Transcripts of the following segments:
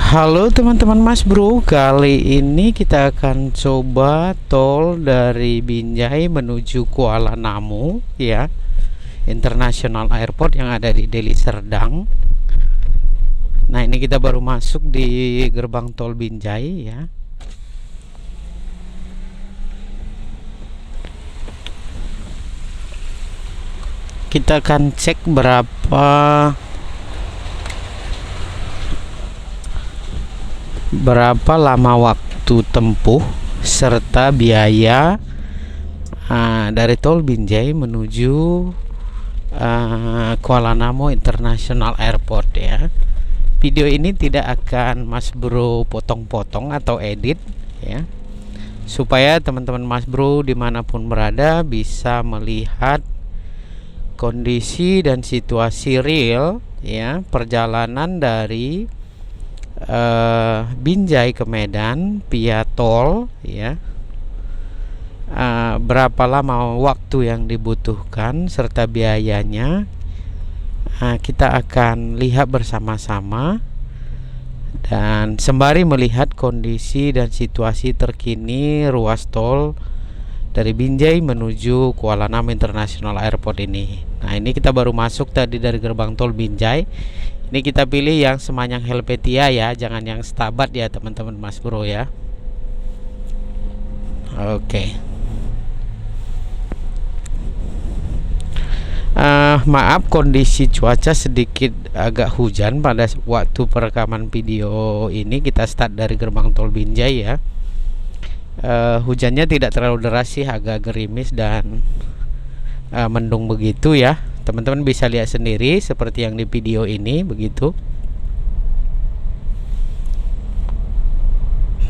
Halo teman-teman Mas Bro, kali ini kita akan coba tol dari Binjai menuju Kuala Namu ya, International Airport yang ada di Deli Serdang. Nah, ini kita baru masuk di gerbang tol Binjai ya. Kita akan cek berapa lama waktu tempuh serta biaya dari tol Binjai menuju Kuala Namu International Airport ya. Video ini tidak akan Mas Bro potong-potong atau edit ya, supaya teman-teman Mas Bro dimanapun berada bisa melihat kondisi dan situasi real ya perjalanan dari Binjai ke Medan via tol ya. Berapa lama waktu yang dibutuhkan serta biayanya, kita akan lihat bersama-sama dan sembari melihat kondisi dan situasi terkini ruas tol dari Binjai menuju Kuala Namu International Airport ini. Nah, ini kita baru masuk tadi dari gerbang tol Binjai. Ini kita pilih yang Semanyang Helvetia ya, jangan yang Stabat ya teman-teman Mas Bro ya. Oke. Maaf, kondisi cuaca sedikit agak hujan pada waktu perekaman video ini. Kita start dari gerbang tol Binjai ya. Hujannya tidak terlalu deras sih, agak gerimis dan mendung begitu ya. Teman-teman bisa lihat sendiri seperti yang di video ini begitu.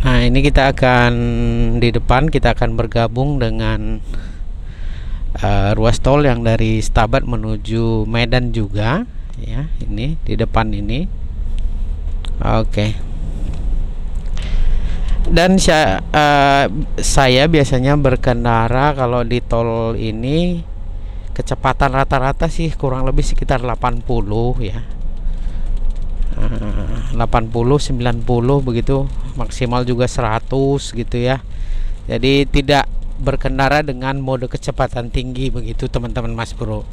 Nah, ini kita akan di depan kita akan bergabung dengan ruas tol yang dari Stabat menuju Medan juga ya, ini di depan ini. Oke. Dan saya biasanya berkendara kalau di tol ini kecepatan rata-rata sih kurang lebih sekitar 80 ya, 80 90 begitu, maksimal juga 100 gitu ya. Jadi tidak berkendara dengan mode kecepatan tinggi begitu teman-teman Mas Bro.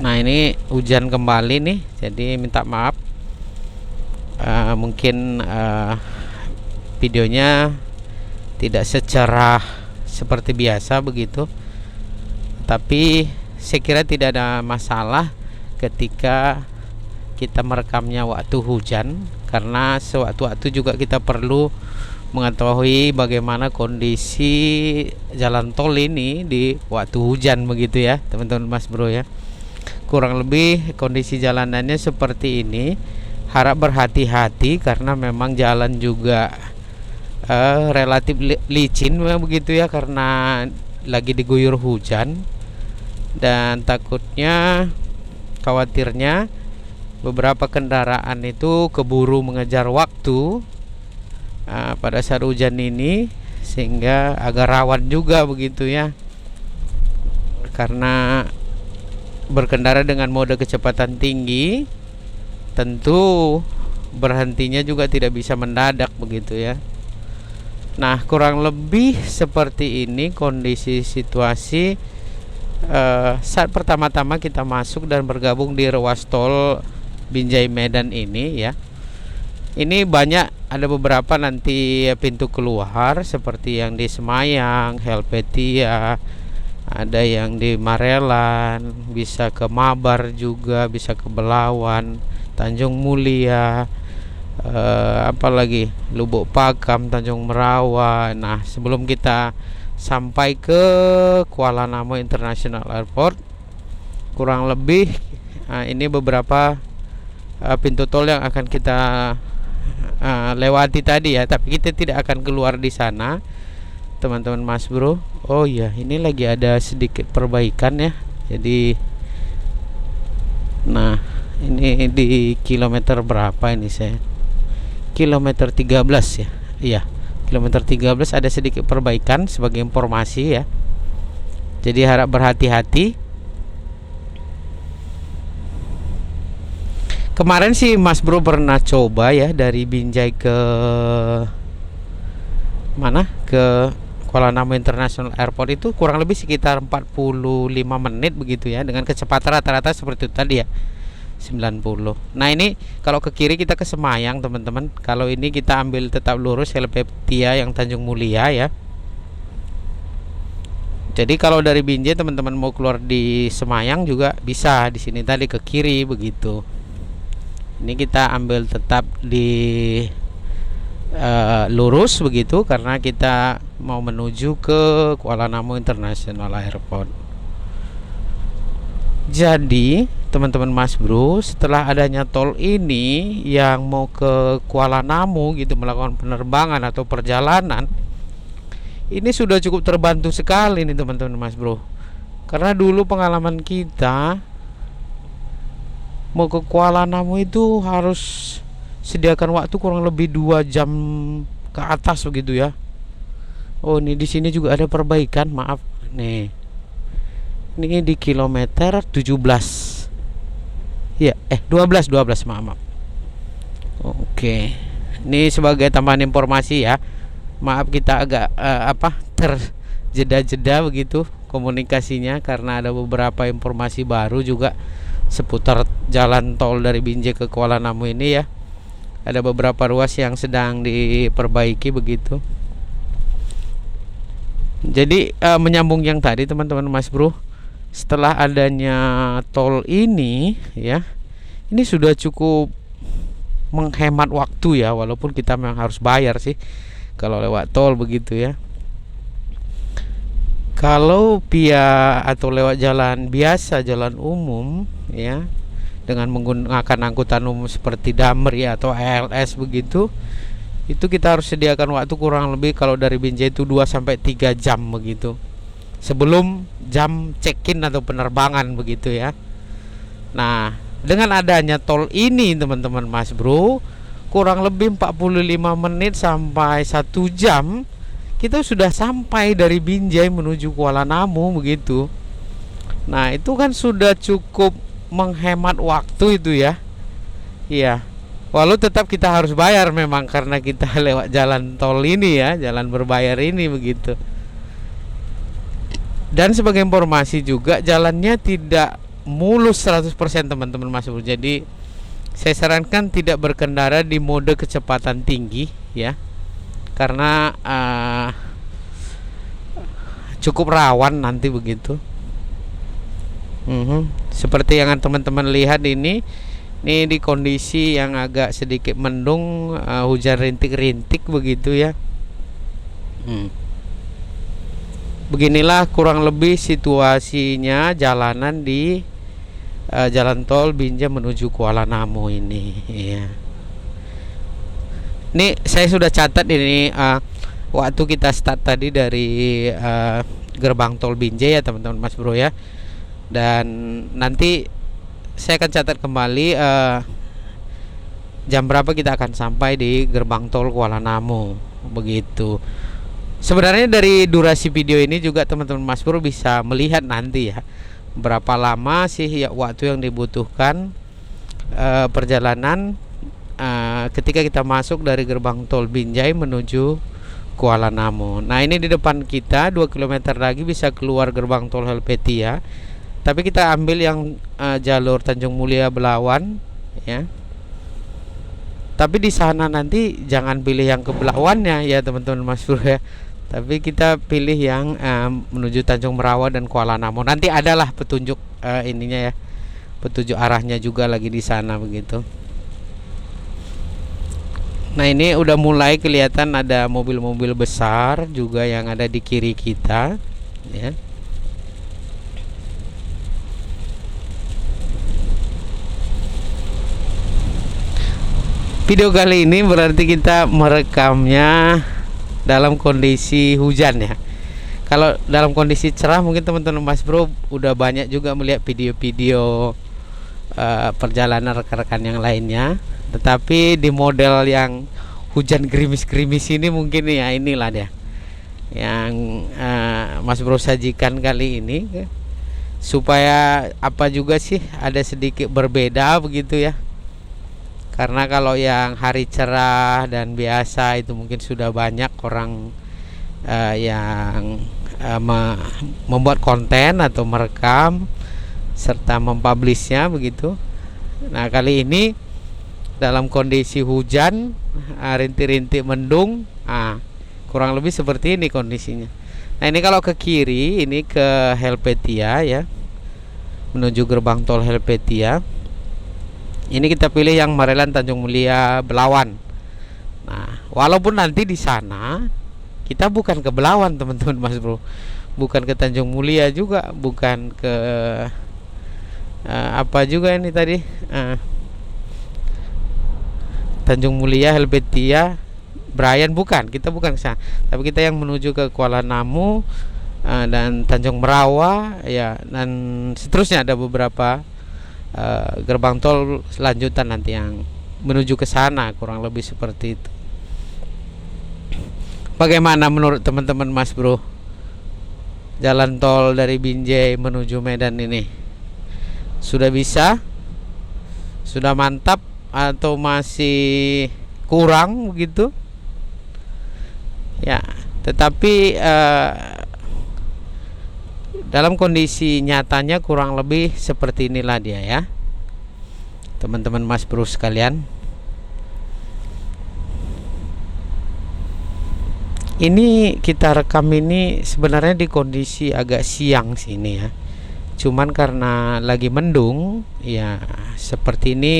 Nah, ini hujan kembali nih, jadi minta maaf. Mungkin videonya tidak secerah seperti biasa begitu, tapi saya kira tidak ada masalah ketika kita merekamnya waktu hujan, karena sewaktu-waktu juga kita perlu mengetahui bagaimana kondisi jalan tol ini di waktu hujan begitu ya teman-teman Mas Bro ya. Kurang lebih kondisi jalanannya seperti ini. Harap berhati-hati karena memang jalan juga relatif licin begitu ya, karena lagi diguyur hujan, dan khawatirnya beberapa kendaraan itu keburu mengejar waktu pada saat hujan ini, sehingga agak rawan juga begitu ya, karena berkendara dengan mode kecepatan tinggi tentu berhentinya juga tidak bisa mendadak begitu ya. Nah, kurang lebih seperti ini kondisi situasi saat pertama-tama kita masuk dan bergabung di ruas tol Binjai Medan ini ya. Ini ada beberapa nanti pintu keluar seperti yang di Semanyang, Helvetia, ada yang di Marelan, bisa ke Mabar juga, bisa ke Belawan, Tanjung Mulia, apalagi Lubuk Pakam, Tanjung Merawa. Nah, sebelum kita sampai ke Kuala Namu International Airport, kurang lebih ini beberapa pintu tol yang akan kita lewati tadi ya, tapi kita tidak akan keluar di sana teman-teman Mas Bro. Oh iya, ini lagi ada sedikit perbaikan ya. Jadi nah, ini di kilometer berapa ini saya? Kilometer 13 ya. Iya, kilometer 13 ada sedikit perbaikan sebagai informasi ya. Jadi harap berhati-hati. Kemarin sih Mas Bro pernah coba ya dari Binjai ke mana, ke Kuala Namu International Airport, itu kurang lebih sekitar 45 menit begitu ya, dengan kecepatan rata-rata seperti itu tadi ya, 90. Nah ini kalau ke kiri kita ke Semayang teman-teman. Kalau ini kita ambil tetap lurus Helvetia yang Tanjung Mulia ya. Jadi kalau dari Binjai teman-teman mau keluar di Semayang juga bisa di sini tadi ke kiri begitu. Ini kita ambil tetap di lurus begitu karena kita mau menuju ke Kuala Namu International Airport. Jadi teman-teman Mas Bro, setelah adanya tol ini yang mau ke Kuala Namu gitu melakukan penerbangan atau perjalanan, ini sudah cukup terbantu sekali nih teman-teman Mas Bro. Karena dulu pengalaman kita mau ke Kuala Namu itu harus sediakan waktu kurang lebih 2 jam ke atas begitu ya. Oh, ini di sini juga ada perbaikan, maaf. Nih. Ini di kilometer 17. Ya, 12, maaf. Oke. Ini sebagai tambahan informasi ya. Maaf kita agak terjeda-jeda begitu komunikasinya karena ada beberapa informasi baru juga seputar jalan tol dari Binjai ke Kuala Namu ini ya. Ada beberapa ruas yang sedang diperbaiki begitu. Jadi menyambung yang tadi teman-teman Mas Bro, setelah adanya tol ini ya, ini sudah cukup menghemat waktu ya, walaupun kita memang harus bayar sih kalau lewat tol begitu ya. Kalau via atau lewat jalan biasa, jalan umum ya, dengan menggunakan angkutan umum seperti Damri atau ALS begitu, itu kita harus sediakan waktu kurang lebih kalau dari Binjai itu 2-3 jam begitu sebelum jam check-in atau penerbangan begitu ya. Nah, dengan adanya tol ini teman-teman Mas Bro, kurang lebih 45 menit sampai 1 jam kita sudah sampai dari Binjai menuju Kuala Namu begitu. Nah, itu kan sudah cukup menghemat waktu itu ya. Iya. Walau tetap kita harus bayar memang karena kita lewat jalan tol ini ya, jalan berbayar ini begitu. Dan sebagai informasi juga jalannya tidak mulus 100% teman-teman Mas Bro. Jadi saya sarankan tidak berkendara di mode kecepatan tinggi ya, karena cukup rawan nanti begitu. Seperti yang teman-teman lihat ini di kondisi yang agak sedikit mendung, hujan rintik-rintik begitu ya. Beginilah kurang lebih situasinya jalanan di jalan tol Binjai menuju Kuala Namu ini ya. Ini saya sudah catat ini waktu kita start tadi dari gerbang tol Binjai ya teman-teman Mas Bro ya. Dan nanti saya akan catat kembali jam berapa kita akan sampai di gerbang tol Kuala Namu begitu. Sebenarnya dari durasi video ini juga teman-teman Mas Bro bisa melihat nanti ya berapa lama sih ya waktu yang dibutuhkan perjalanan ketika kita masuk dari gerbang tol Binjai menuju Kuala Namu. Nah, ini di depan kita 2 km lagi bisa keluar gerbang tol Helvetia. Tapi kita ambil yang jalur Tanjung Mulia Belawan ya. Tapi di sana nanti jangan pilih yang ke Belawannya ya teman-teman Mas Bro ya. Tapi kita pilih yang menuju Tanjung Merawa dan Kuala Namu. Nanti adalah petunjuk ininya ya. Petunjuk arahnya juga lagi di sana begitu. Nah, ini udah mulai kelihatan ada mobil-mobil besar juga yang ada di kiri kita ya. Video kali ini berarti kita merekamnya dalam kondisi hujan ya. Kalau dalam kondisi cerah mungkin teman-teman Mas Bro udah banyak juga melihat video-video perjalanan rekan-rekan yang lainnya. Tetapi di model yang hujan gerimis-gerimis ini mungkin ya inilah dia yang Mas Bro sajikan kali ini, supaya apa juga sih ada sedikit berbeda begitu ya. Karena kalau yang hari cerah dan biasa itu mungkin sudah banyak orang yang membuat konten atau merekam serta mempublishnya begitu. Nah, kali ini dalam kondisi hujan, rintik-rintik mendung, kurang lebih seperti ini kondisinya. Nah, ini kalau ke kiri ini ke Helvetia ya, menuju gerbang tol Helvetia. Ini kita pilih yang Marelan Tanjung Mulia Belawan. Nah, walaupun nanti di sana kita bukan ke Belawan teman-teman Mas Bro, bukan ke Tanjung Mulia juga, bukan ke apa juga ini tadi, Tanjung Mulia, Helvetia, Brian, bukan, kita bukan ke sana, tapi kita yang menuju ke Kuala Namu dan Tanjung Merawa ya, dan seterusnya ada beberapa gerbang tol lanjutan nanti yang menuju ke sana, kurang lebih seperti itu. Bagaimana menurut teman-teman Mas Bro, jalan tol dari Binjai menuju Medan ini? Sudah bisa? Sudah mantap atau masih kurang begitu? Ya, tetapi dalam kondisi nyatanya kurang lebih seperti inilah dia ya, teman-teman Mas Bro sekalian. Ini kita rekam ini sebenarnya di kondisi agak siang sini ya, cuman karena lagi mendung ya, seperti ini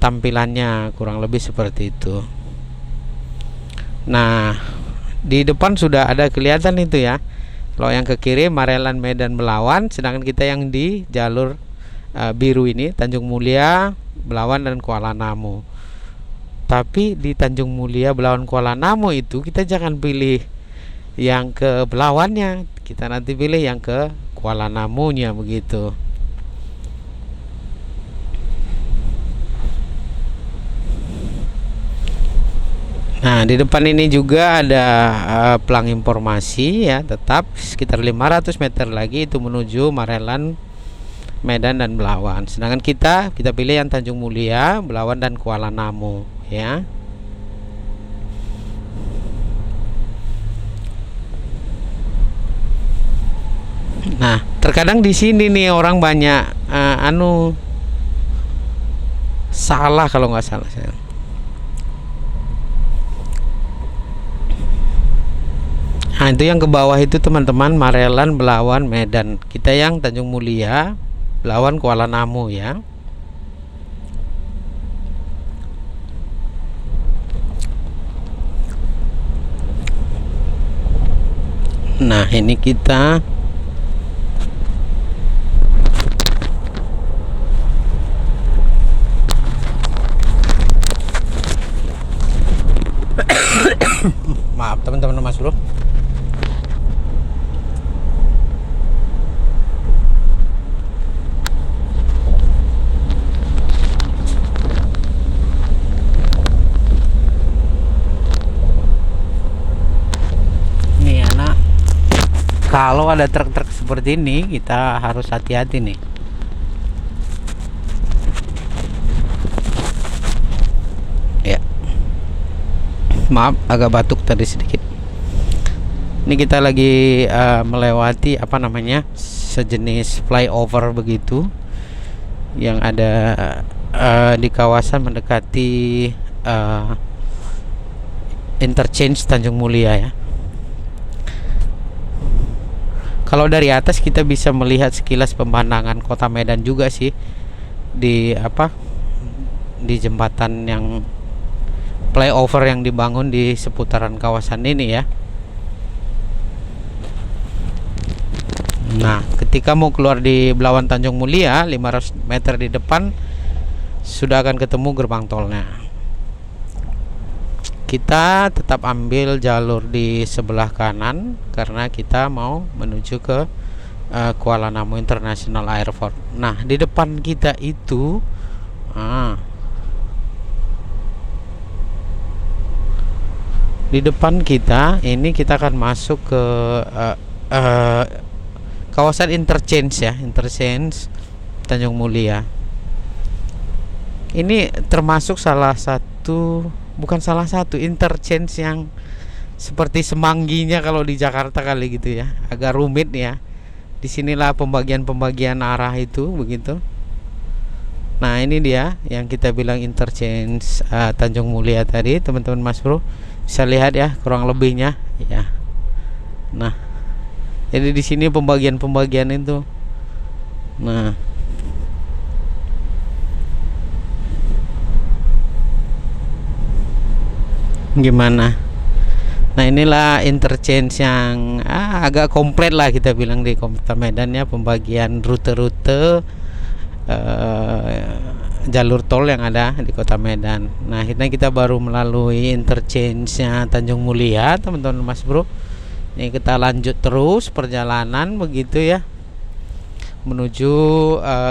tampilannya kurang lebih seperti itu. Nah, di depan sudah ada kelihatan itu ya. Kalau yang ke kiri Marelan Medan Belawan, sedangkan kita yang di jalur biru ini Tanjung Mulia, Belawan dan Kuala Namu. Tapi di Tanjung Mulia, Belawan, Kuala Namu itu kita jangan pilih yang ke Belawannya, kita nanti pilih yang ke Kuala Namunya begitu. Nah, di depan ini juga ada pelang informasi ya, tetap sekitar 500 meter lagi itu menuju Marelan, Medan dan Belawan. Sedangkan kita pilih yang Tanjung Mulia, Belawan dan Kuala Namu ya. Nah, terkadang di sini nih orang banyak salah kalau nggak salah saya. Nah, itu yang ke bawah itu teman-teman Marelan, Belawan, Medan. Kita yang Tanjung Mulia, Belawan, Kuala Namu ya. Nah, ini kita maaf teman-teman Mas Bro. Kalau ada truk-truk seperti ini kita harus hati-hati nih. Ya, maaf agak batuk tadi sedikit. Ini kita lagi melewati apa namanya, sejenis flyover begitu yang ada di kawasan mendekati interchange Tanjung Mulia ya. Kalau dari atas kita bisa melihat sekilas pemandangan kota Medan juga sih, di jembatan yang flyover yang dibangun di seputaran kawasan ini ya. Nah, ketika mau keluar di Belawan Tanjung Mulia 500 meter di depan sudah akan ketemu gerbang tolnya. Kita tetap ambil jalur di sebelah kanan karena kita mau menuju ke Kuala Namu International Airport. Nah, di depan kita itu di depan kita ini kita akan masuk ke kawasan interchange ya, interchange Tanjung Mulia. Ini termasuk salah satu, bukan salah satu, interchange yang seperti semangginya kalau di Jakarta kali gitu ya, agak rumit ya. Disinilah pembagian arah itu begitu. Nah ini dia yang kita bilang interchange Tanjung Mulia tadi, teman-teman Mas Bro. Bisa lihat ya kurang lebihnya ya. Nah jadi di sini pembagian itu. Nah gimana? Nah inilah interchange yang agak komplit lah kita bilang di Kota Medan ya, pembagian rute-rute jalur tol yang ada di Kota Medan. Nah akhirnya kita baru melalui interchange-nya Tanjung Mulia, teman-teman Mas Bro. Ini kita lanjut terus perjalanan begitu ya, menuju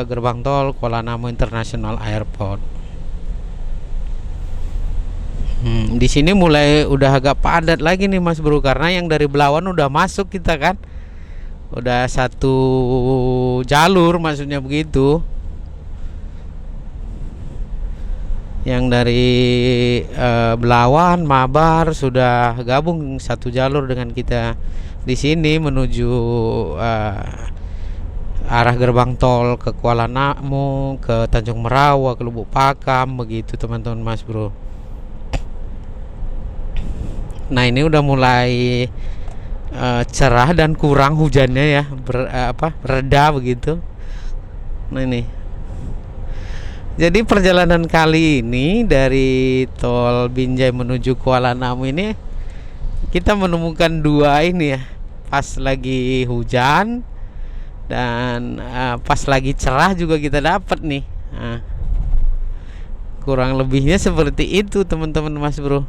gerbang tol Kuala Namu International Airport. Di sini mulai udah agak padat lagi nih Mas Bro, karena yang dari Belawan udah masuk kita kan, udah satu jalur maksudnya begitu. Yang dari Belawan, Mabar sudah gabung satu jalur dengan kita di sini menuju arah gerbang tol ke Kuala Namu, ke Tanjung Merawa, ke Lubuk Pakam begitu teman-teman Mas Bro. Nah ini udah mulai cerah dan kurang hujannya ya, reda begitu. Nah ini, jadi perjalanan kali ini dari tol Binjai menuju Kuala Namu ini kita menemukan dua ini ya, pas lagi hujan dan pas lagi cerah juga kita dapat nih. Nah, kurang lebihnya seperti itu teman-teman Mas Bro.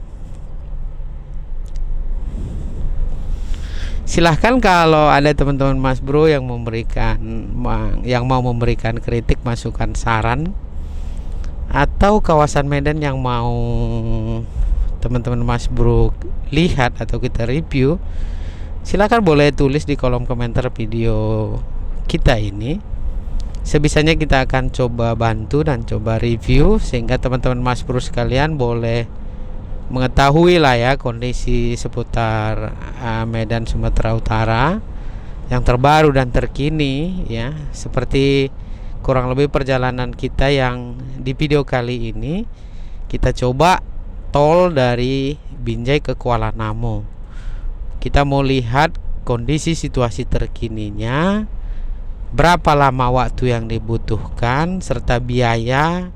Silahkan kalau ada teman-teman Mas Bro yang mau memberikan kritik, masukan, saran, atau kawasan Medan yang mau teman-teman Mas Bro lihat atau kita review, silahkan boleh tulis di kolom komentar video kita ini. Sebisanya kita akan coba bantu dan coba review, sehingga teman-teman Mas Bro sekalian boleh mengetahui lah ya kondisi seputar Medan Sumatera Utara yang terbaru dan terkini ya, seperti kurang lebih perjalanan kita yang di video kali ini. Kita coba tol dari Binjai ke Kuala Namu. Kita mau lihat kondisi situasi terkininya, berapa lama waktu yang dibutuhkan, serta biaya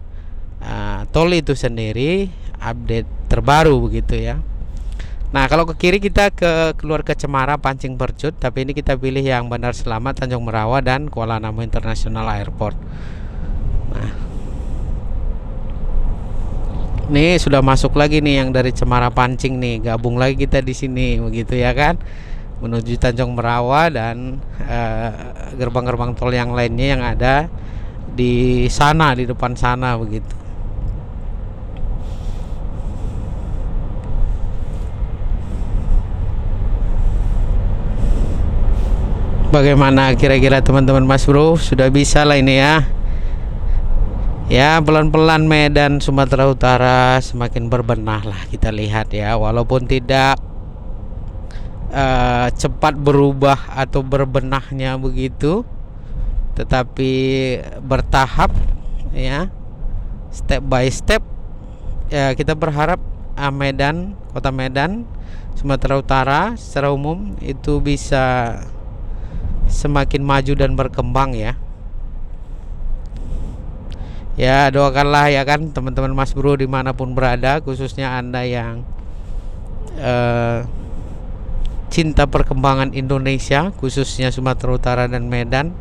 tol itu sendiri, update terbaru begitu ya. Nah kalau ke kiri kita keluar ke Cemara Pancing Percut, tapi ini kita pilih yang Bandar Selamat, Tanjung Merawa, dan Kuala Namu International Airport. Nah ini sudah masuk lagi nih yang dari Cemara Pancing nih, gabung lagi kita di sini begitu ya kan, menuju Tanjung Merawa dan gerbang-gerbang tol yang lainnya yang ada di sana, di depan sana begitu. Bagaimana kira-kira teman-teman Mas Bro, sudah bisa lah ini ya. Ya pelan-pelan Medan Sumatera Utara semakin berbenah lah kita lihat ya, walaupun tidak cepat berubah atau berbenahnya begitu, tetapi bertahap ya, step by step ya. Kita berharap Medan, kota Medan Sumatera Utara secara umum itu bisa semakin maju dan berkembang ya. Ya doakanlah ya kan teman-teman Mas Bro dimanapun berada, khususnya Anda yang cinta perkembangan Indonesia, khususnya Sumatera Utara dan Medan.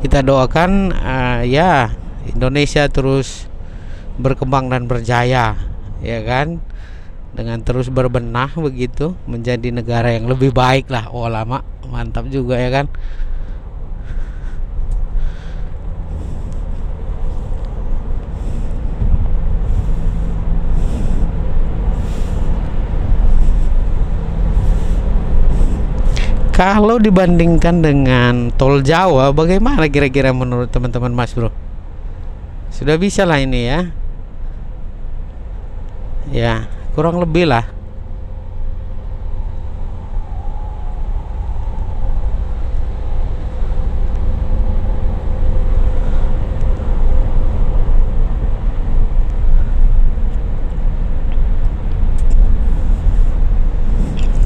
Kita doakan ya Indonesia terus berkembang dan berjaya ya kan, dengan terus berbenah begitu menjadi negara yang lebih baik lah. Oh lama mantap juga ya kan. Kalau dibandingkan dengan tol Jawa, bagaimana kira-kira menurut teman-teman Mas Bro? Sudah bisa lah ini ya. Ya, kurang lebih lah.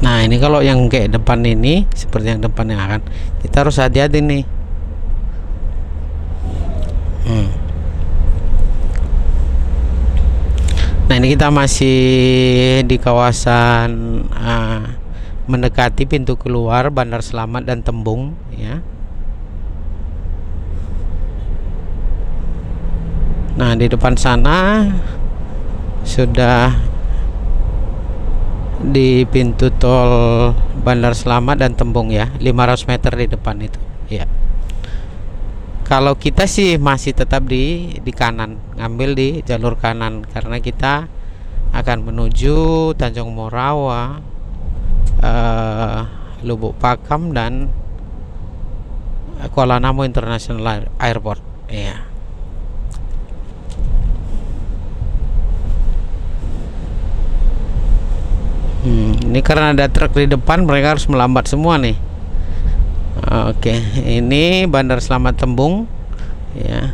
Nah, ini kalau yang kayak depan ini, seperti yang depan yang akan, kita harus hati-hati nih. Nah, ini kita masih di kawasan mendekati pintu keluar Bandar Selamat dan Tembung ya. Nah, di depan sana sudah di pintu tol Bandar Selamat dan Tembung ya, 500 meter di depan itu ya. Kalau kita sih masih tetap di kanan, ngambil di jalur kanan karena kita akan menuju Tanjung Morawa, Lubuk Pakam dan Kuala Namu International Airport ya. Ini karena ada truk di depan, mereka harus melambat semua nih. Oke, ini Bandar Selamat Tembung ya.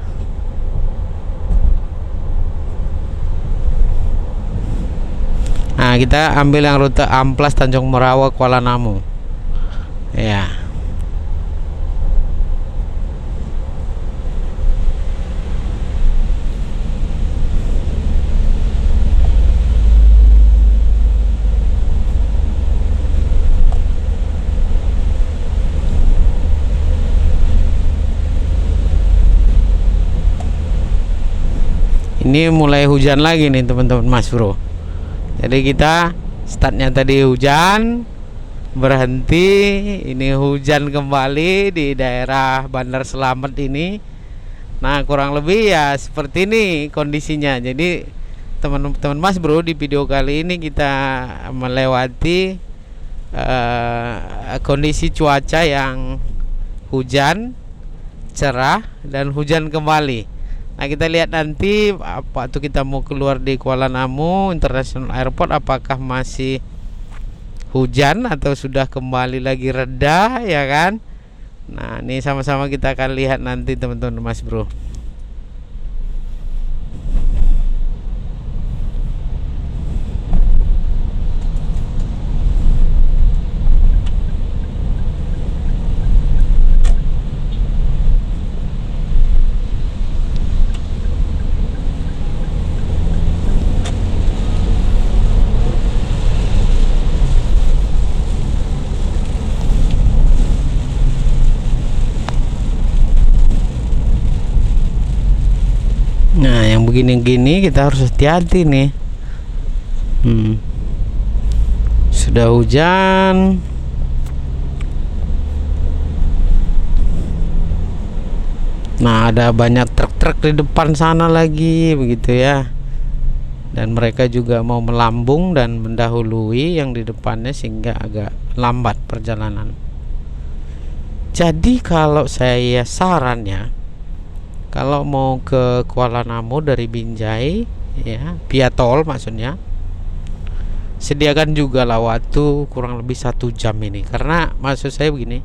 Nah, kita ambil yang rute Amplas Tanjung Morawa Kuala Namu ya. Ini mulai hujan lagi nih teman-teman Mas Bro. Jadi kita startnya tadi hujan, berhenti, ini hujan kembali di daerah Bandar Selamat ini. Nah, kurang lebih ya seperti ini kondisinya. Jadi teman-teman Mas Bro, di video kali ini kita melewati kondisi cuaca yang hujan, cerah, dan hujan kembali. Nah, kita lihat nanti waktu kita mau keluar di Kuala Namu International Airport, apakah masih hujan atau sudah kembali lagi reda ya kan. Nah, ini sama-sama kita akan lihat nanti teman-teman Mas Bro. Nah, yang begini-gini kita harus hati-hati nih. Sudah hujan. Nah, ada banyak truk-truk di depan sana lagi begitu ya. Dan mereka juga mau melambung dan mendahului yang di depannya sehingga agak lambat perjalanan. Jadi kalau saya sarannya, kalau mau ke Kuala Namu dari Binjai ya, via tol maksudnya, sediakan juga lah waktu kurang lebih 1 jam ini. Karena maksud saya begini,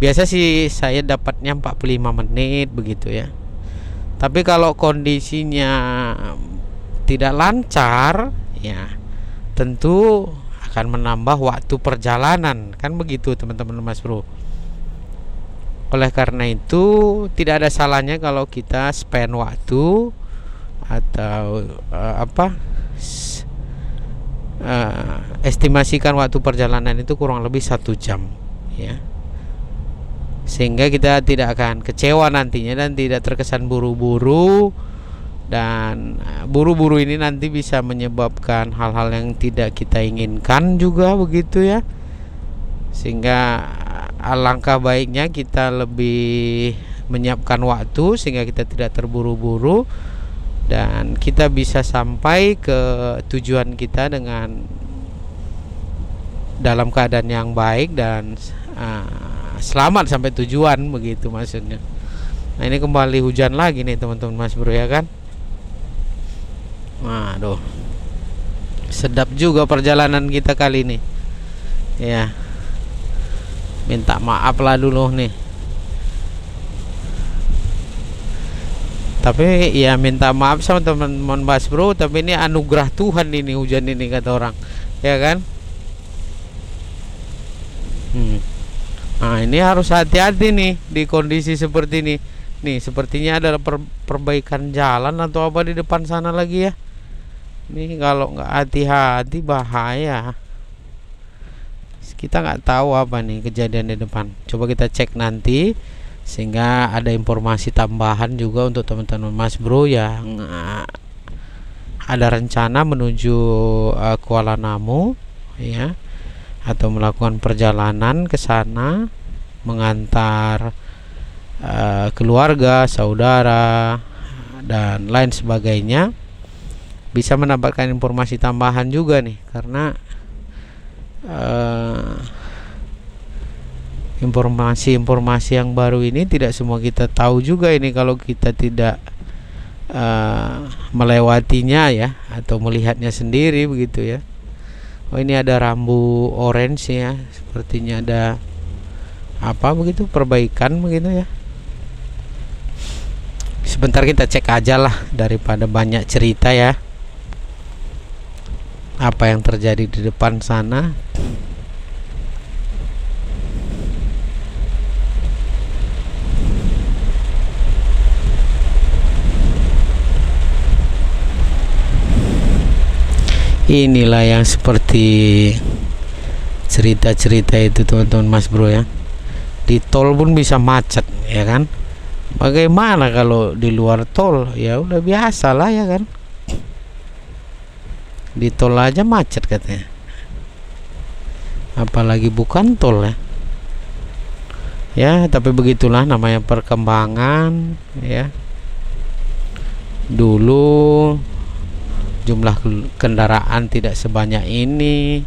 biasa sih saya dapatnya 45 menit begitu ya. Tapi kalau kondisinya tidak lancar ya, tentu akan menambah waktu perjalanan, kan begitu teman-teman Mas Bro. Oleh karena itu tidak ada salahnya kalau kita spend waktu atau estimasikan waktu perjalanan itu kurang lebih 1 jam ya, sehingga kita tidak akan kecewa nantinya dan tidak terkesan buru-buru. Dan buru-buru ini nanti bisa menyebabkan hal-hal yang tidak kita inginkan juga begitu ya. Sehingga alangkah baiknya kita lebih menyiapkan waktu sehingga kita tidak terburu-buru dan kita bisa sampai ke tujuan kita dengan dalam keadaan yang baik dan selamat sampai tujuan, begitu maksudnya. Nah, ini kembali hujan lagi nih teman-teman Mas Bro ya kan. Aduh, sedap juga perjalanan kita kali ini ya. Minta maaf lah dulu nih, tapi ya minta maaf sama teman-teman Mas Bro, tapi ini anugerah Tuhan ini hujan ini, kata orang ya kan. Nah, ini harus hati-hati nih di kondisi seperti ini. Nih, sepertinya ada perbaikan jalan atau apa di depan sana lagi ya. Ini kalau nggak hati-hati bahaya. Kita nggak tahu apa nih kejadian di depan. Coba kita cek nanti, sehingga ada informasi tambahan juga untuk teman-teman Mas Bro yang ada rencana menuju Kuala Namu ya, atau melakukan perjalanan ke sana mengantar keluarga, saudara dan lain sebagainya, bisa mendapatkan informasi tambahan juga nih, karena informasi-informasi yang baru ini tidak semua kita tahu juga ini kalau kita tidak melewatinya ya, atau melihatnya sendiri begitu ya. Oh, ini ada rambu orange ya, sepertinya ada apa begitu, perbaikan begitu ya. Sebentar kita cek aja lah daripada banyak cerita ya, apa yang terjadi di depan sana. Inilah yang seperti cerita-cerita itu teman-teman Mas Bro ya. Di tol pun bisa macet ya kan. Bagaimana kalau di luar tol? Ya udah biasa lah ya kan. Di tol aja macet katanya, apalagi bukan tol ya. Ya, tapi begitulah namanya perkembangan ya. Dulu jumlah kendaraan tidak sebanyak ini,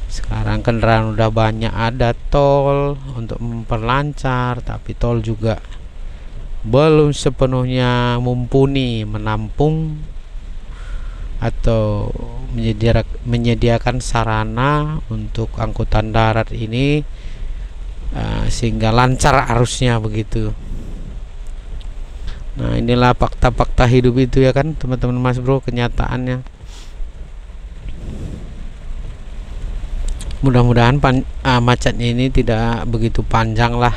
sekarang kendaraan udah banyak, ada tol untuk memperlancar, tapi tol juga belum sepenuhnya mumpuni menampung atau menyediakan sarana untuk angkutan darat ini sehingga lancar arusnya begitu. Nah, inilah fakta-fakta hidup itu ya kan teman-teman Mas Bro, kenyataannya. Mudah-mudahan macet ini tidak begitu panjang lah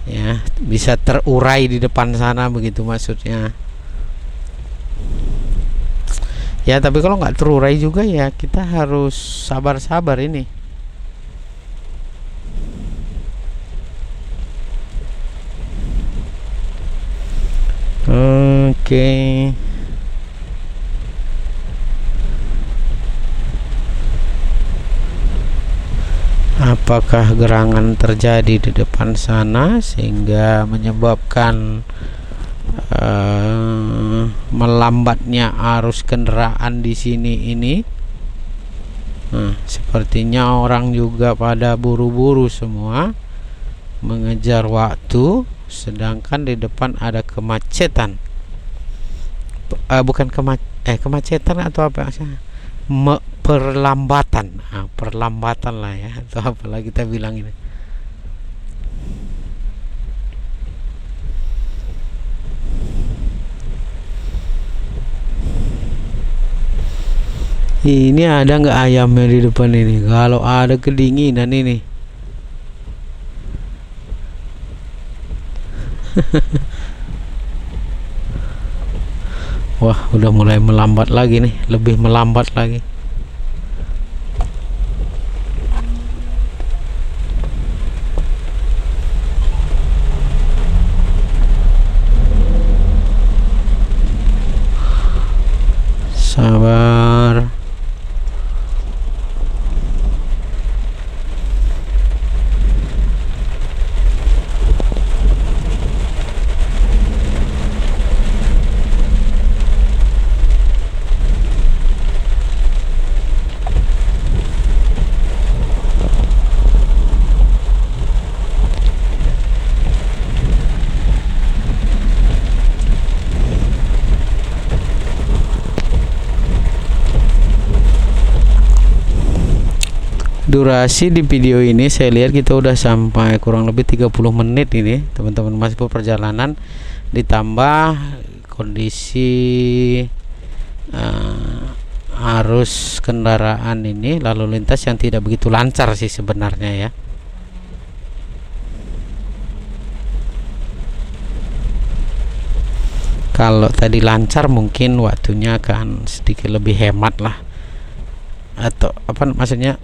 ya, bisa terurai di depan sana begitu maksudnya ya. Tapi kalau nggak terurai juga ya kita harus sabar-sabar ini. Oke. Apakah gerangan terjadi di depan sana sehingga menyebabkan melambatnya arus kendaraan di sini ini? Nah, sepertinya orang juga pada buru-buru semua mengejar waktu, sedangkan di depan ada kemacetan. Bukan kemacetan atau apa maksudnya? Perlambatan. Perlambatan lah ya, atau apalah kita bilang ini. Ini ada nggak ayamnya di depan ini? Kalau ada kedinginan ini. Wah, udah mulai melambat lagi nih, lebih melambat lagi. Sabar. Durasi di video ini saya lihat kita udah sampai kurang lebih 30 menit ini teman-teman Mas Bro perjalanan, ditambah kondisi arus kendaraan ini lalu lintas yang tidak begitu lancar sih sebenarnya ya. Kalau tadi lancar mungkin waktunya akan sedikit lebih hemat lah, atau apa maksudnya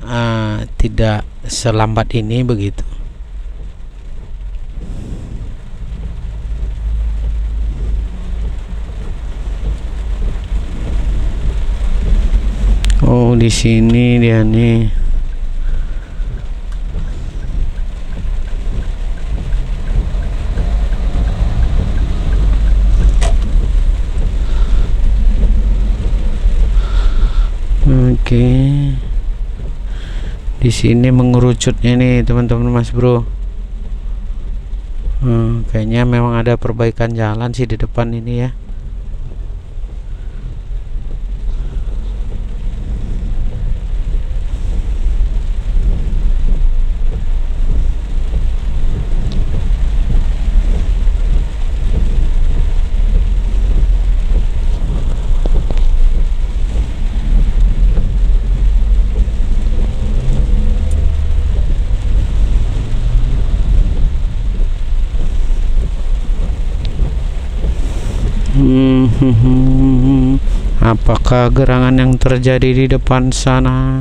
tidak selambat ini begitu. Oh, di sini dia nih. Oke. Di sini mengerucutnya nih teman-teman Mas Bro. Kayaknya memang ada perbaikan jalan sih di depan ini ya. Apakah gerangan yang terjadi di depan sana?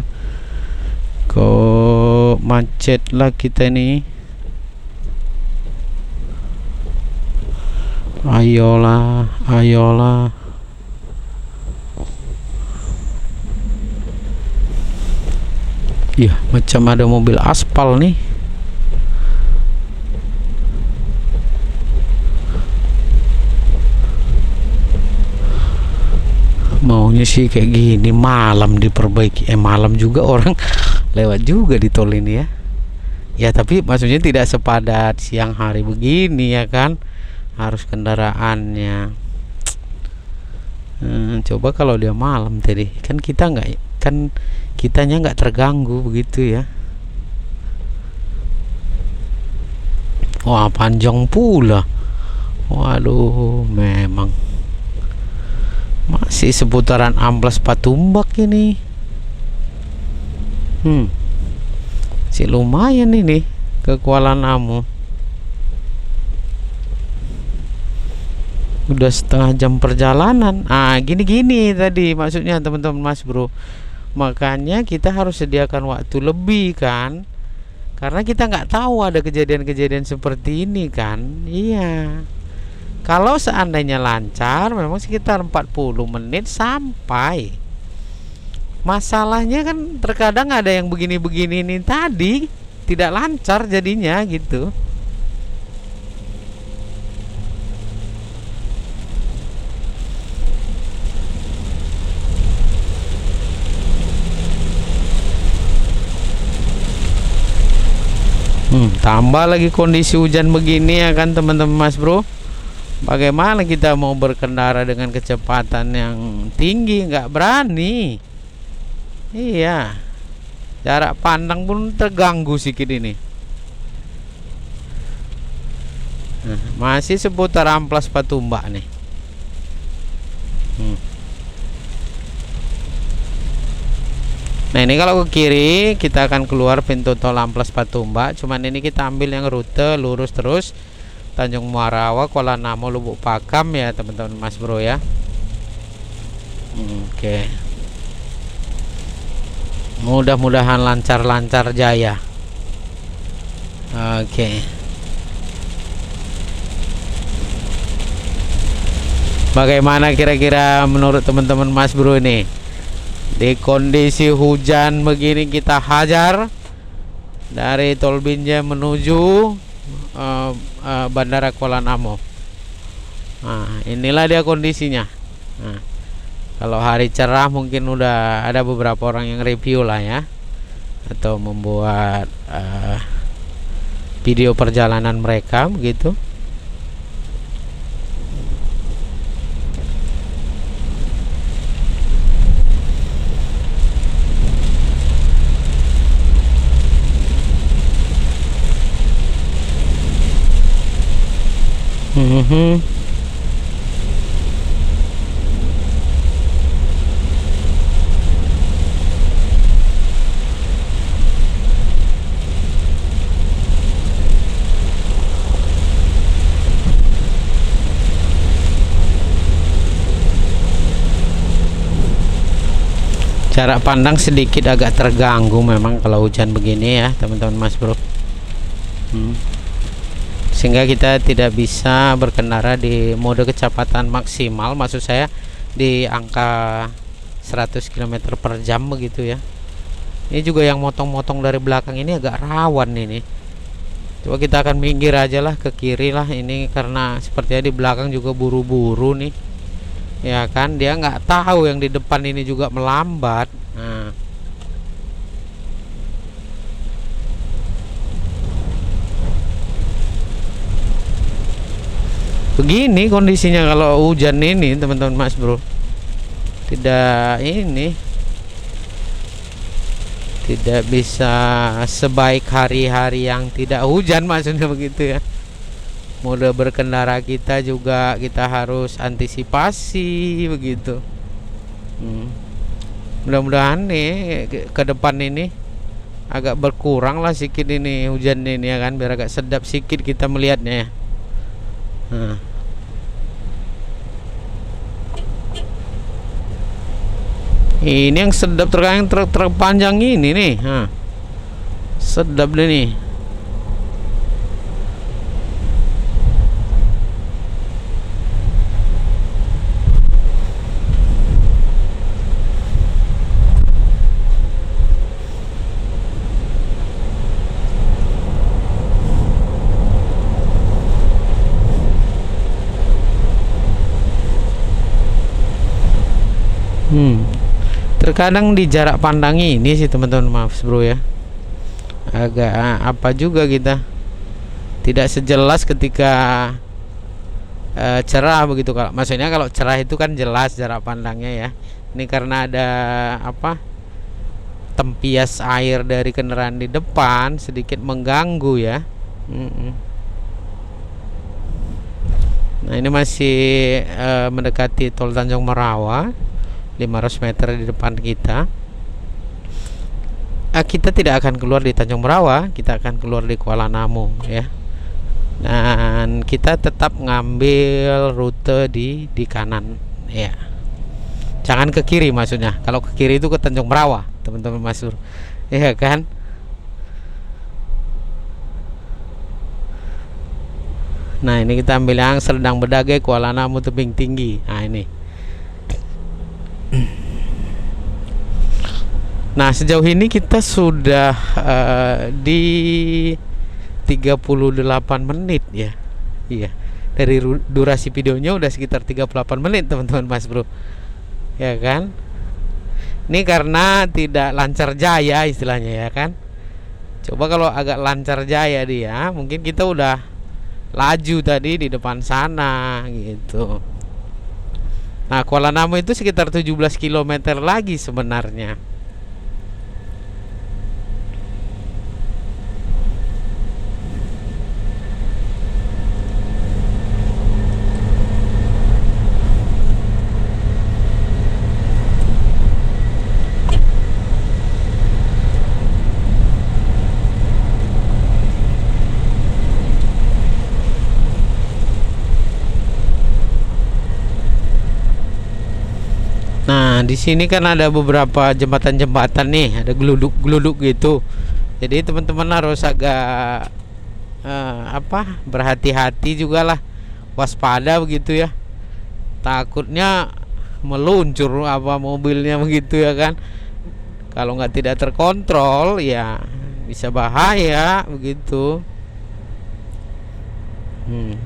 Kok macet lah kita nih. Ayolah, ayolah. Iya, macam ada mobil aspal nih. Maunya sih kayak gini, malam diperbaiki. Malam juga orang lewat juga di tol ini ya. Ya tapi maksudnya tidak sepadat siang hari begini ya kan, harus kendaraannya. Coba kalau dia malam tadi kan kita nggak, kan kitanya nggak terganggu begitu ya. Wah, panjang pula. Waduh, memang masih seputaran Amplas Patumbak ini. Si lumayan ini ke Kuala Namu. Udah setengah jam perjalanan. Gini-gini tadi maksudnya teman-teman Mas Bro. Makanya kita harus sediakan waktu lebih kan, karena kita nggak tahu ada kejadian-kejadian seperti ini kan. Iya. Kalau seandainya lancar memang sekitar 40 menit sampai. Masalahnya kan terkadang ada yang begini-begini ini tadi tidak lancar jadinya gitu. Tambah lagi kondisi hujan begini ya kan teman-teman Mas Bro. Bagaimana kita mau berkendara dengan kecepatan yang tinggi? Nggak berani. Iya, jarak pandang pun terganggu sedikit ini. Masih seputar Amplas Patumbak nih. Nah ini kalau ke kiri kita akan keluar pintu tol Amplas Patumbak. Cuman ini kita ambil yang rute lurus terus Tanjung Muarawa, Kuala Namu, Lubuk Pakam ya teman-teman Mas Bro ya. Oke. Mudah-mudahan lancar-lancar jaya. Oke. Bagaimana kira-kira menurut teman-teman Mas Bro ini? Di kondisi hujan begini kita hajar dari Tol Binjai menuju Bandara Kuala Namu. Inilah dia kondisinya. Kalau hari cerah mungkin udah ada beberapa orang yang review lah ya, atau membuat video perjalanan mereka begitu. Mhm. Jarak pandang sedikit agak terganggu memang kalau hujan begini ya teman-teman Mas Bro. Sehingga kita tidak bisa berkendara di mode kecepatan maksimal, maksud saya di angka 100 km per jam begitu ya. Ini juga yang motong-motong dari belakang ini agak rawan ini. Coba kita akan minggir aja lah ke kiri lah ini, karena sepertinya di belakang juga buru-buru nih. Ya kan, dia nggak tahu yang di depan ini juga melambat. Nah, begini kondisinya kalau hujan ini teman-teman Mas Bro. Tidak bisa sebaik hari-hari yang tidak hujan, maksudnya begitu ya. Mode berkendara kita juga kita harus antisipasi begitu. Mudah-mudahan nih ke depan ini agak berkurang lah sedikit ini hujan ini ya kan, biar agak sedap sedikit kita melihatnya ya. Nah, ini yang sedap terkadang truk panjang ini nih. Nah, sedap deh nih. Terkadang di jarak pandang ini sih teman-teman Mas Bro ya, agak apa juga kita tidak sejelas ketika cerah begitu. Kalau maksudnya kalau cerah itu kan jelas jarak pandangnya ya. Ini karena ada apa, tempias air dari kendaraan di depan sedikit mengganggu ya. Nah ini masih mendekati tol Tanjung Merawa, 500 meter di depan kita. Kita tidak akan keluar di Tanjung Merawa, kita akan keluar di Kuala Namu ya. Dan kita tetap ngambil rute di kanan ya. Jangan ke kiri maksudnya. Kalau ke kiri itu ke Tanjung Merawa, teman-teman Mas Bro. Iya kan? Nah, ini kita ambil yang Serdang Bedagai Kuala Namu Tebing Tinggi. Nah, ini. Nah, sejauh ini kita sudah di 38 menit ya. Iya. Dari durasi videonya udah sekitar 38 menit teman-teman Mas Bro. Ya kan? Ini karena tidak lancar jaya istilahnya ya kan. Coba kalau agak lancar jaya dia, mungkin kita udah laju tadi di depan sana gitu. Nah, Kuala Namu itu sekitar 17 km lagi sebenarnya. Nah, di sini kan ada beberapa jembatan-jembatan nih, ada geluduk-geluduk gitu. Jadi teman-teman harus agak berhati-hati juga lah, waspada begitu ya. Takutnya meluncur apa mobilnya begitu ya kan. Kalau nggak tidak terkontrol ya bisa bahaya begitu.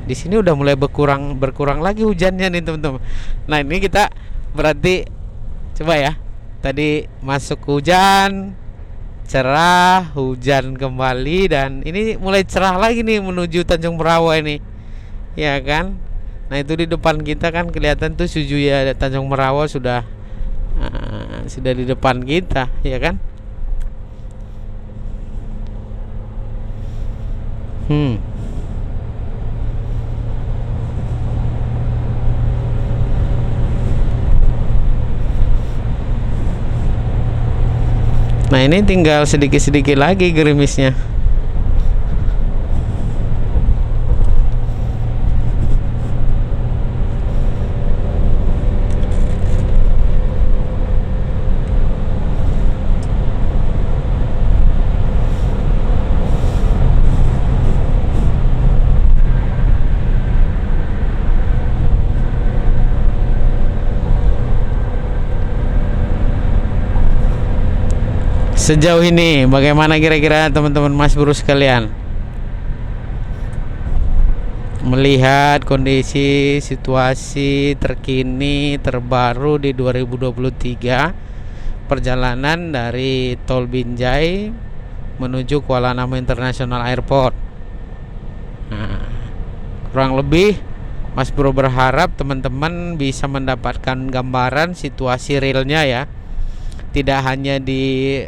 Di sini udah mulai berkurang lagi hujannya nih teman-teman. Nah, ini kita berarti coba ya, tadi masuk hujan, cerah, hujan kembali, dan ini mulai cerah lagi nih menuju Tanjung Merawa ini ya kan. Nah, itu di depan kita kan kelihatan tuh Suzuya Tanjung Merawa sudah di depan kita ya kan. Nah ini tinggal sedikit-sedikit lagi gerimisnya. Sejauh ini bagaimana kira-kira teman-teman Mas Bro sekalian melihat kondisi situasi terkini terbaru di 2023 perjalanan dari Tol Binjai menuju Kuala Namu International Airport. Nah, kurang lebih Mas Bro berharap teman-teman bisa mendapatkan gambaran situasi realnya ya. Tidak hanya di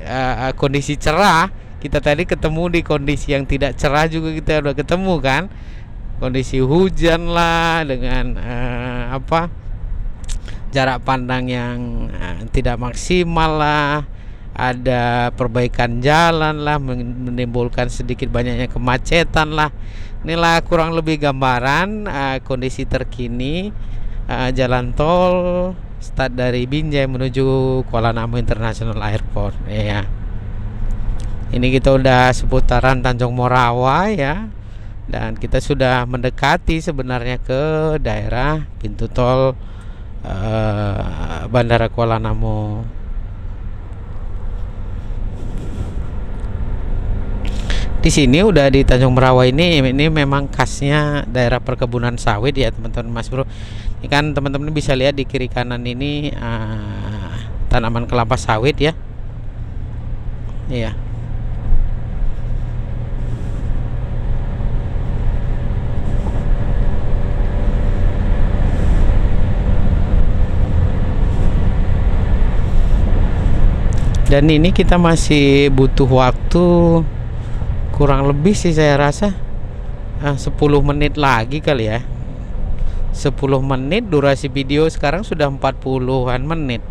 kondisi cerah, kita tadi ketemu di kondisi yang tidak cerah juga kita udah ketemu kan. Kondisi hujan lah dengan jarak pandang yang tidak maksimal lah, ada perbaikan jalan lah, menimbulkan sedikit banyaknya kemacetan lah. Inilah kurang lebih gambaran kondisi terkini jalan tol start dari Binjai menuju Kuala Namu International Airport ya. Ini kita udah seputaran Tanjung Morawa ya, dan kita sudah mendekati sebenarnya ke daerah pintu tol Bandara Kuala Namu. Di sini udah di Tanjung Morawa ini memang khasnya daerah perkebunan sawit ya teman-teman Mas Bro. Ini kan teman-teman bisa lihat di kiri kanan ini tanaman kelapa sawit ya. Iya. Dan ini kita masih butuh waktu kurang lebih sih saya rasa 10 menit lagi kali ya. 10 menit durasi video sekarang sudah 40-an menit.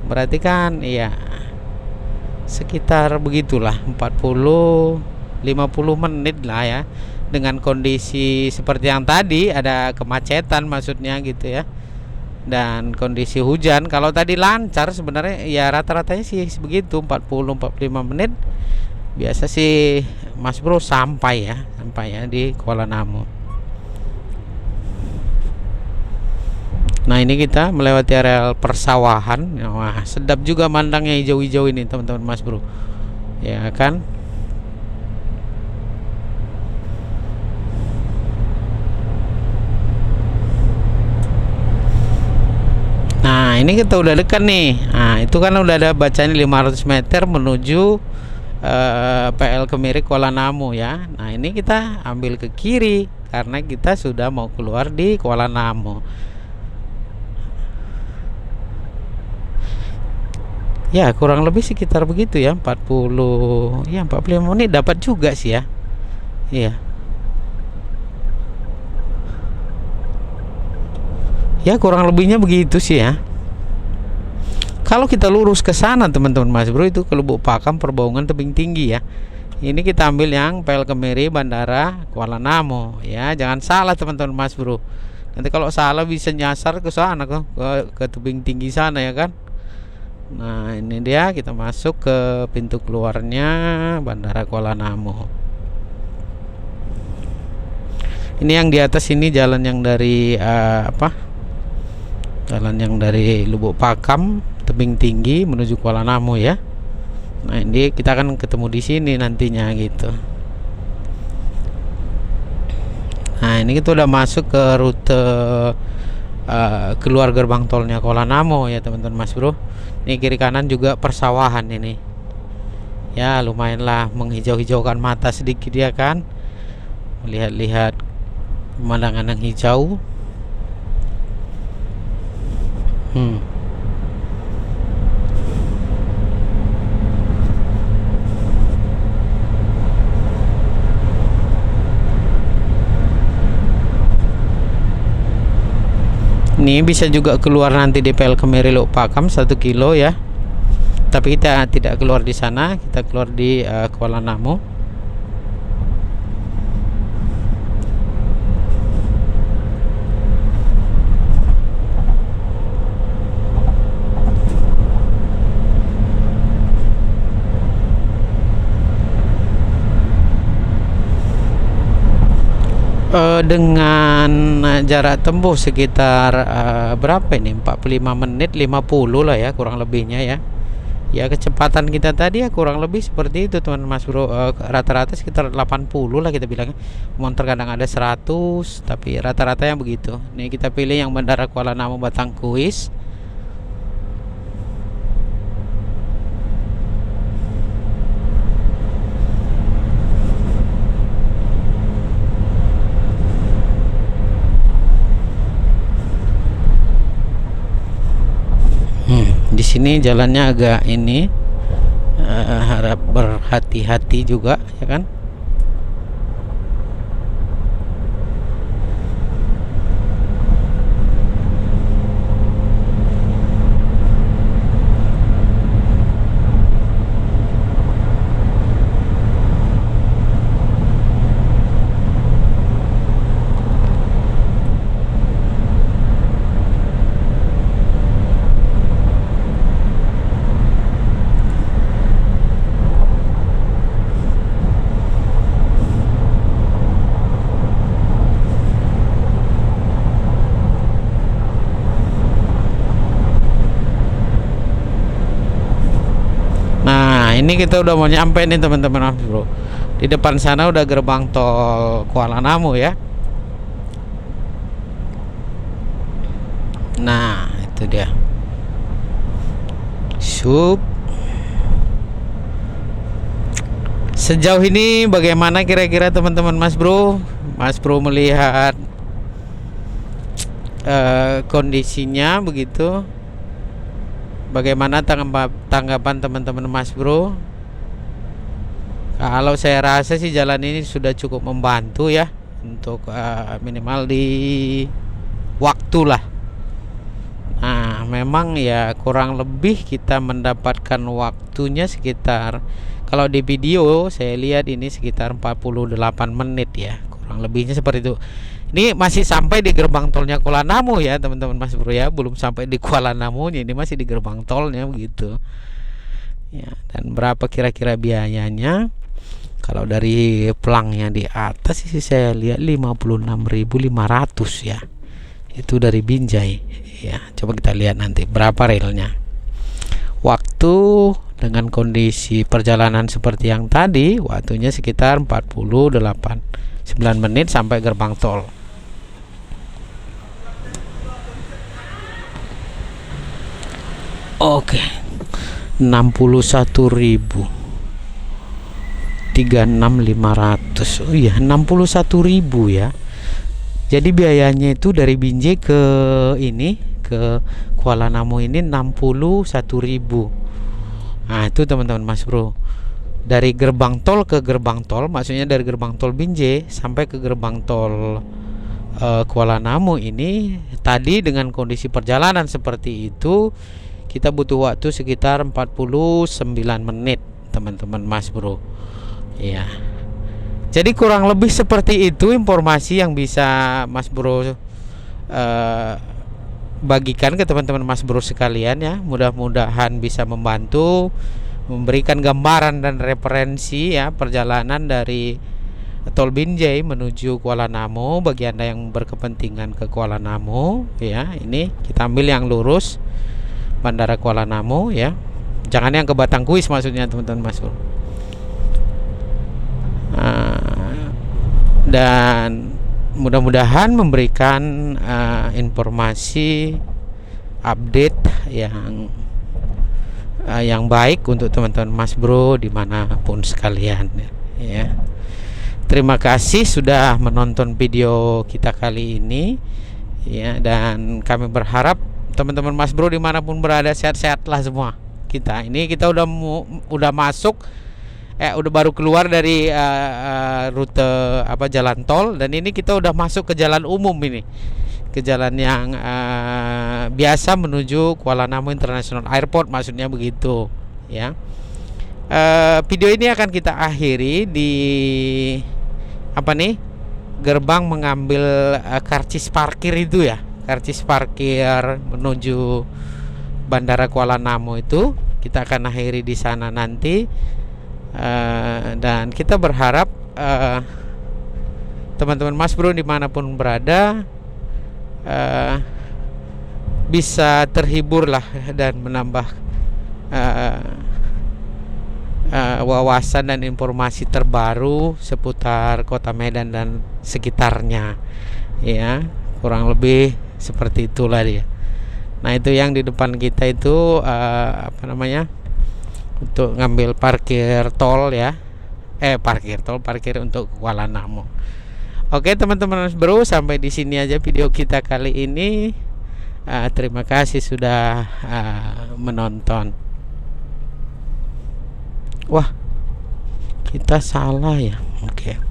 Berarti kan iya sekitar begitulah 40-50 menit lah ya. Dengan kondisi seperti yang tadi ada kemacetan maksudnya gitu ya. Dan kondisi hujan, kalau tadi lancar sebenarnya ya rata-ratanya sih begitu 40-45 menit. Biasa sih Mas Bro sampai ya di Kuala Namu. Nah ini kita melewati area persawahan. Wah sedap juga mandangnya hijau-hijau ini teman-teman Mas Bro. Ya kan. Nah ini kita udah dekat nih. Nah itu kan udah ada bacanya 500 meter menuju PL Kemiri Kuala Namu ya. Nah ini kita ambil ke kiri karena kita sudah mau keluar di Kuala Namu. Ya kurang lebih sekitar begitu ya 45 menit dapat juga sih ya. Iya. Ya kurang lebihnya begitu sih ya. Kalau kita lurus ke sana teman-teman Mas Bro itu ke Lubuk Pakam Perbaungan Tebing Tinggi ya. Ini kita ambil yang PL Kemiri Bandara Kuala Namu ya. Jangan salah teman-teman Mas Bro. Nanti kalau salah bisa nyasar ke sana ke tebing tinggi sana ya kan. Nah ini dia kita masuk ke pintu keluarnya Bandara Kuala Namu. Ini yang di atas ini jalan yang dari jalan yang dari Lubuk Pakam Tebing Tinggi menuju Kuala Namu ya. Nah ini kita akan ketemu di sini nantinya gitu. Nah ini kita udah masuk ke rute keluar gerbang tolnya Kuala Namu ya teman-teman Mas Bro. Ini kiri kanan juga persawahan ini. Ya lumayanlah menghijau-hijaukan mata sedikit ya kan. Melihat-lihat pemandangan yang hijau. Ini bisa juga keluar nanti di PL Kemiri Lubuk Pakam 1 kilo ya. Tapi kita tidak keluar di sana, kita keluar di Kuala Namu. Dengan jarak tempuh sekitar berapa ini, 45 menit 50 lah ya kurang lebihnya ya. Ya kecepatan kita tadi ya kurang lebih seperti itu teman Mas Bro. Rata-rata sekitar 80 lah kita bilang. Terkadang ada 100, tapi rata-rata yang begitu. Nih kita pilih yang Bandara Kuala Namu Batangkuis. Di sini jalannya agak ini, harap berhati-hati juga ya kan. Ini kita udah mau nyampe nih teman-teman Bro. Di depan sana udah gerbang tol Kuala Namu ya. Nah, itu dia. Sejauh ini bagaimana kira-kira teman-teman Mas Bro? Mas Bro melihat kondisinya begitu. Bagaimana tanggapan teman-teman Mas Bro? Kalau saya rasa sih jalan ini sudah cukup membantu ya, untuk minimal di waktu lah. Nah memang ya kurang lebih kita mendapatkan waktunya sekitar, kalau di video saya lihat ini sekitar 48 menit ya, kurang lebihnya seperti itu. Ini masih sampai di gerbang tolnya Kuala Namu ya teman-teman Mas Bro ya, belum sampai di Kuala Namu, ini masih di gerbang tolnya begitu ya. Dan berapa kira-kira biayanya? Kalau dari pelangnya di atas sih saya lihat 56.500 ya, itu dari Binjai ya. Coba kita lihat nanti berapa relnya. Waktu dengan kondisi perjalanan seperti yang tadi, waktunya sekitar 9 menit sampai gerbang tol. Oke, 61.000, 36.500. Oh iya, 61.000 ya. Jadi biayanya itu dari Binjai ke ini, ke Kuala Namu ini 61.000. Nah itu teman-teman Mas Bro, dari gerbang tol ke gerbang tol, maksudnya dari gerbang tol Binjai sampai ke gerbang tol Kuala Namu ini tadi dengan kondisi perjalanan seperti itu, kita butuh waktu sekitar 49 menit teman-teman Mas Bro ya. Jadi kurang lebih seperti itu informasi yang bisa Mas Bro bagikan ke teman-teman Mas Bro sekalian ya. Mudah-mudahan bisa membantu, memberikan gambaran dan referensi ya perjalanan dari Tol Binjai menuju Kuala Namu bagi Anda yang berkepentingan ke Kuala Namu ya. Ini kita ambil yang lurus Bandara Kuala Namu ya. Jangan yang ke Batangkuis maksudnya teman-teman Mas Bro. Dan mudah-mudahan memberikan informasi update yang baik untuk teman-teman Mas Bro dimanapun sekalian ya. Terima kasih sudah menonton video kita kali ini ya, dan kami berharap teman-teman Mas Bro dimanapun berada sehat-sehatlah semua. Kita udah masuk udah baru keluar dari rute jalan tol, dan ini kita udah masuk ke jalan umum ini, ke jalan yang biasa menuju Kuala Namu International Airport maksudnya begitu ya. Video ini akan kita akhiri di apa nih, gerbang mengambil karcis parkir itu ya, karcis parkir menuju Bandara Kuala Namu itu kita akan akhiri di sana nanti. Dan kita berharap teman-teman Mas Bro dimanapun berada bisa terhibur lah dan menambah wawasan dan informasi terbaru seputar Kota Medan dan sekitarnya, ya, kurang lebih seperti itulah dia. Nah, itu yang di depan kita itu untuk ngambil parkir tol ya, parkir untuk Kuala Namu. Oke teman-teman Mas Bro, sampai di sini aja video kita kali ini. Terima kasih sudah menonton. Wah, kita salah ya. Oke.